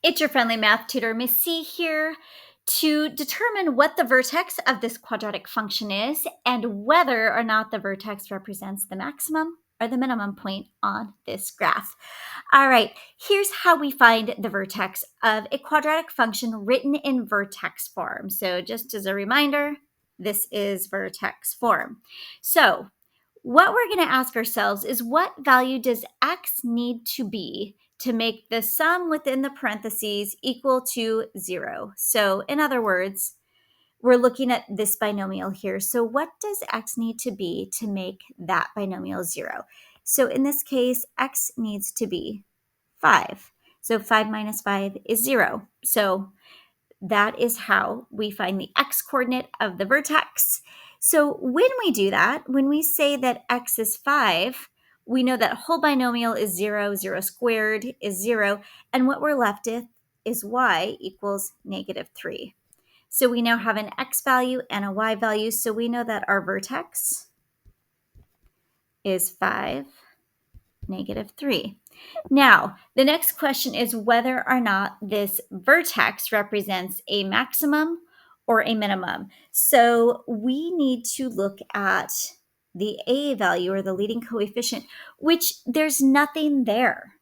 It's your friendly math tutor, Miss C here, to determine what the vertex of this quadratic function is and whether or not the vertex represents the maximum or the minimum point on this graph. All right, here's how we find the vertex of a quadratic function written in vertex form. So just as a reminder, this is vertex form. So what we're going to ask ourselves is, what value does x need to be to make the sum within the parentheses equal to 0? So in other words, we're looking at this binomial here. So what does x need to be to make that binomial 0? So in this case, x needs to be 5. So 5 minus 5 is 0. So that is how we find the x-coordinate of the vertex. So when we do that, when we say that x is 5, we know that whole binomial is 0, 0 squared is 0, and what we're left with is y equals -3. So we now have an x value and a y value, so we know that our vertex is 5, -3. Now, the next question is whether or not this vertex represents a maximum or a minimum. So we need to look at the a value, or the leading coefficient, which there's nothing there.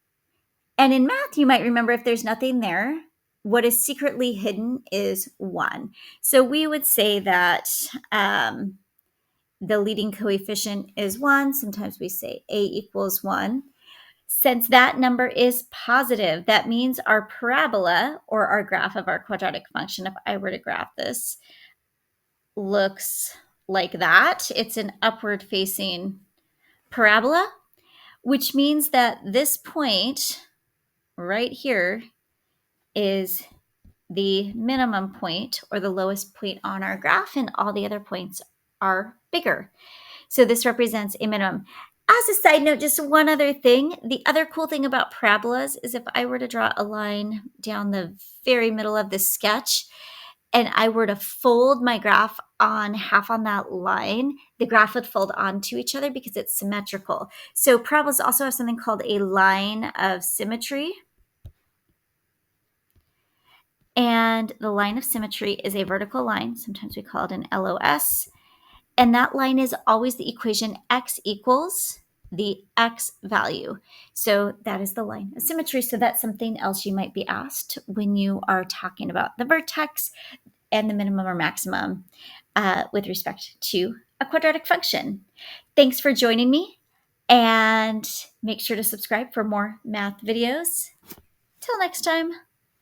And in math, you might remember, if there's nothing there, what is secretly hidden is 1. So we would say that the leading coefficient is 1. Sometimes we say a equals 1. Since that number is positive, that means our parabola, or our graph of our quadratic function, if I were to graph this, looks like that. It's an upward facing parabola, which means that this point right here is the minimum point, or the lowest point on our graph, and all the other points are bigger. So this represents a minimum. As a side note, just one other thing. The other cool thing about parabolas is, if I were to draw a line down the very middle of this sketch and I were to fold my graph on half on that line, the graph would fold onto each other because it's symmetrical. So parabolas also have something called a line of symmetry. And the line of symmetry is a vertical line. Sometimes we call it an LOS. And that line is always the equation x equals the x value. So that is the line of symmetry. So that's something else you might be asked when you are talking about the vertex and the minimum or maximum with respect to a quadratic function. Thanks for joining me, and make sure to subscribe for more math videos. Till next time.